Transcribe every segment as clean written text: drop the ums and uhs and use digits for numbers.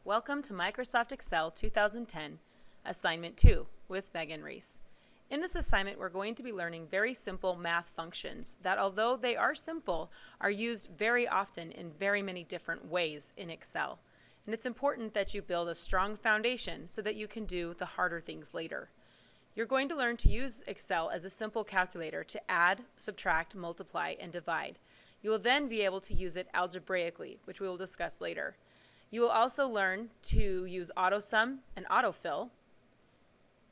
Welcome to Microsoft Excel 2010, Assignment 2 with Megan Reese. In this assignment, we're going to be learning very simple math functions that, although they are simple, are used very often in very many different ways in Excel. And it's important that you build a strong foundation so that you can do the harder things later. You're going to learn to use Excel as a simple calculator to add, subtract, multiply, and divide. You will then be able to use it algebraically, which we will discuss later. You will also learn to use AutoSum and autofill.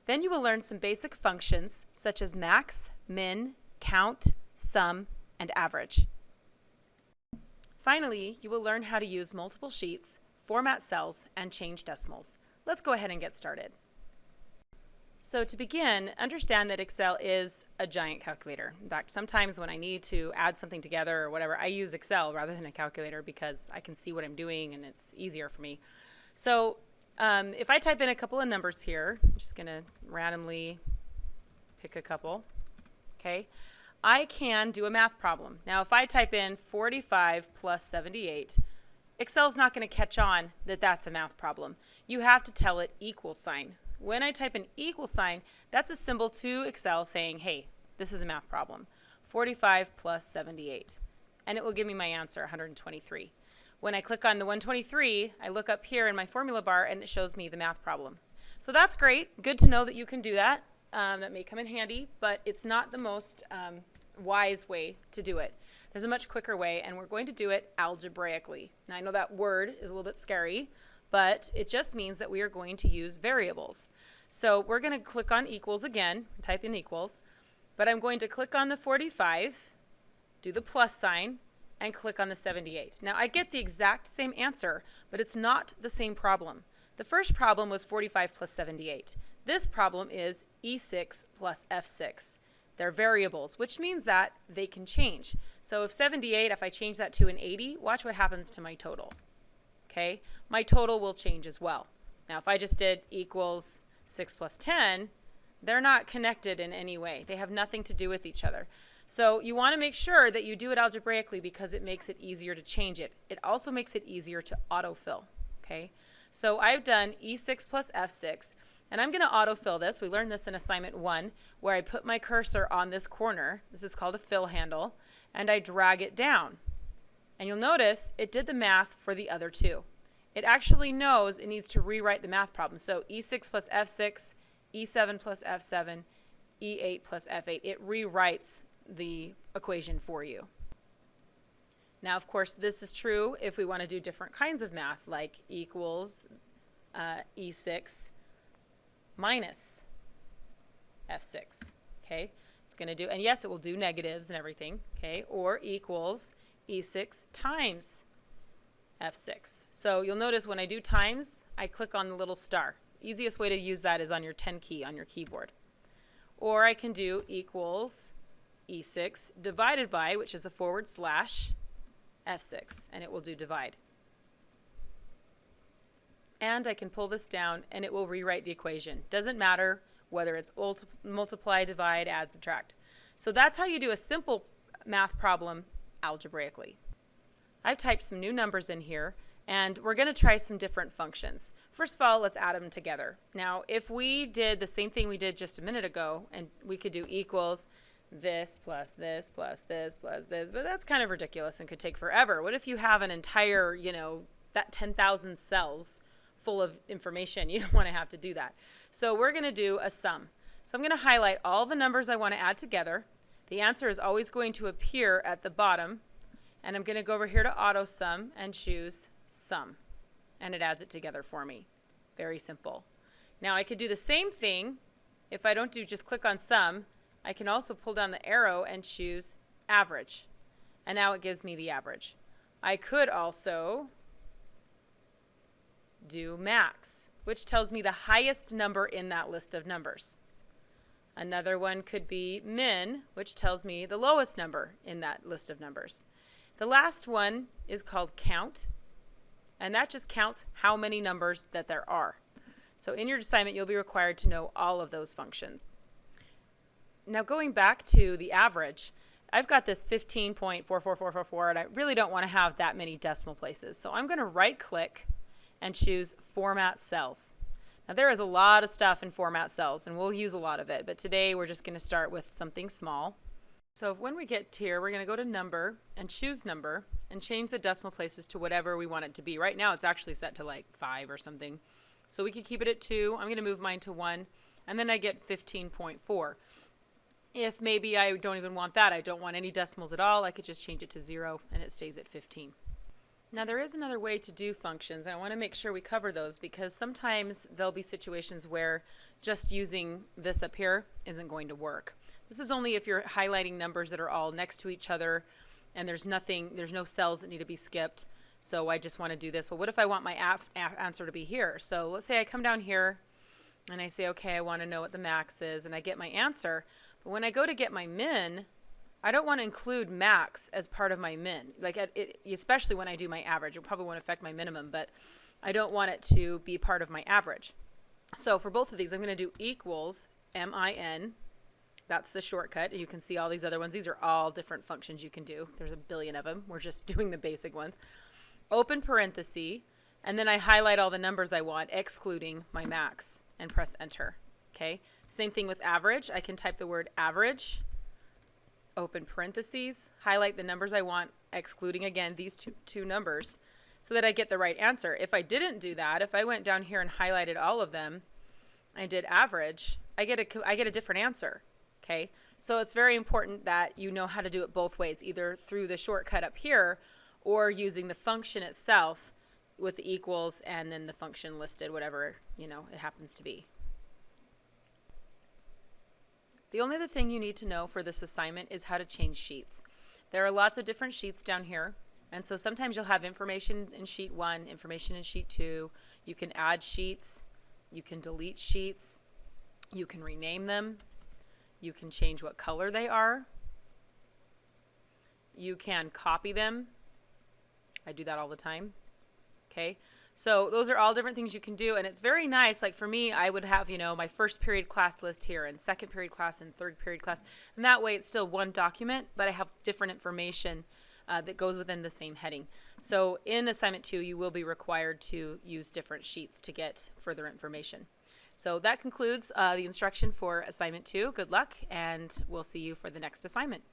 Then you will learn some basic functions such as max, min, count, sum, and average. Finally, you will learn how to use multiple sheets, format cells, and change decimals. Let's go ahead and get started. So to begin, understand that Excel is a giant calculator. In fact, sometimes when I need to add something together or whatever, I use Excel rather than a calculator because I can see what I'm doing and it's easier for me. So if I type in a couple of numbers here, I'm just going to randomly pick a couple, okay? I can do a math problem. Now if I type in 45 plus 78, Excel's not going to catch on that that's a math problem. You have to tell it equal sign. When I type an equal sign, that's a symbol to Excel saying, hey, this is a math problem. 45 plus 78. And it will give me my answer, 123. When I click on the 123, I look up here in my formula bar and it shows me the math problem. So that's great. Good to know that you can do that. That may come in handy, but it's not the most wise way to do it. There's a much quicker way, and we're going to do it algebraically. Now I know that word is a little bit scary, but it just means that we are going to use variables. So we're going to click on equals again, type in equals, but I'm going to click on the 45, do the plus sign, and click on the 78. Now I get the exact same answer, but it's not the same problem. The first problem was 45 plus 78. This problem is E6 plus F6. They're variables, which means that they can change. So if 78, if I change that to an 80, watch what happens to my total. Okay, my total will change as well. Now if I just did equals 6 plus 10, they're not connected in any way. They have nothing to do with each other. So you want to make sure that you do it algebraically because it makes it easier to change it. It also makes it easier to autofill. Okay, so I've done E6 plus F6, and I'm going to autofill this. We learned this in assignment 1, where I put my cursor on this corner. This is called a fill handle, and I drag it down. And you'll notice it did the math for the other two. It actually knows it needs to rewrite the math problem. So E6 plus F6, E7 plus F7, E8 plus F8. It rewrites the equation for you. Now, of course, this is true if we want to do different kinds of math, like equals E6 minus F6. Okay, it's going to do, and yes, it will do negatives and everything. Okay, or equals E6 times F6. So you'll notice when I do times, I click on the little star. Easiest way to use that is on your 10 key on your keyboard. Or I can do equals E6 divided by, which is the forward slash, F6, and it will do divide. And I can pull this down and it will rewrite the equation. Doesn't matter whether it's multiply, divide, add, subtract. So that's how you do a simple math problem algebraically. I've typed some new numbers in here, and we're going to try some different functions. First of all, let's add them together. Now, if we did the same thing we did just a minute ago, and we could do equals this plus this plus this plus this, but that's kind of ridiculous and could take forever. What if you have an entire, you know, that 10,000 cells full of information? You don't want to have to do that. So we're going to do a sum. So I'm going to highlight all the numbers I want to add together. The answer is always going to appear at the bottom, and I'm going to go over here to AutoSum and choose Sum, and it adds it together for me. Very simple. Now I could do the same thing. If I don't do just click on Sum, I can also pull down the arrow and choose Average, and now it gives me the average. I could also do Max, which tells me the highest number in that list of numbers. Another one could be Min, which tells me the lowest number in that list of numbers. The last one is called Count, and that just counts how many numbers that there are. So in your assignment, you'll be required to know all of those functions. Now going back to the average, I've got this 15.44444, and I really don't want to have that many decimal places. So I'm going to right-click and choose Format Cells. Now there is a lot of stuff in Format Cells, and we'll use a lot of it, but today we're just going to start with something small. So when we get here, we're going to go to Number and choose Number and change the decimal places to whatever we want it to be. Right now it's actually set to like 5 or something. So we could keep it at 2. I'm going to move mine to 1, and then I get 15.4. If maybe I don't even want that, I don't want any decimals at all, I could just change it to 0 and it stays at 15. Now there is another way to do functions, and I want to make sure we cover those because sometimes there'll be situations where just using this up here isn't going to work. This is only if you're highlighting numbers that are all next to each other and there's no cells that need to be skipped. So I just want to do this. Well, what if I want my answer to be here? So let's say I come down here and I say, okay, I want to know what the max is, and I get my answer. But when I go to get my min, I don't want to include max as part of my min. Like especially when I do my average, it probably won't affect my minimum, but I don't want it to be part of my average. So for both of these, I'm going to do equals min. That's the shortcut. You can see all these other ones. These are all different functions you can do. There's a billion of them. We're just doing the basic ones. Open parenthesis, and then I highlight all the numbers I want, excluding my max, and press enter. Okay. Same thing with average. I can type the word average, open parentheses, highlight the numbers I want, excluding again these two numbers, so that I get the right answer. If I didn't do that, if I went down here and highlighted all of them, I did average, I get a different answer. Okay, so it's very important that you know how to do it both ways, either through the shortcut up here or using the function itself with the equals and then the function listed, whatever it happens to be. The only other thing you need to know for this assignment is how to change sheets. There are lots of different sheets down here, and so sometimes you'll have information in sheet 1, information in sheet 2. You can add sheets, you can delete sheets, you can rename them, you can change what color they are, you can copy them. I do that all the time. Okay, so those are all different things you can do, and it's very nice. Like for me, I would have my first period class list here, and second period class, and third period class, and that way it's still one document, but I have different information that goes within the same heading. So in assignment 2, you will be required to use different sheets to get further information. So that concludes the instruction for assignment 2. Good luck, and we'll see you for the next assignment.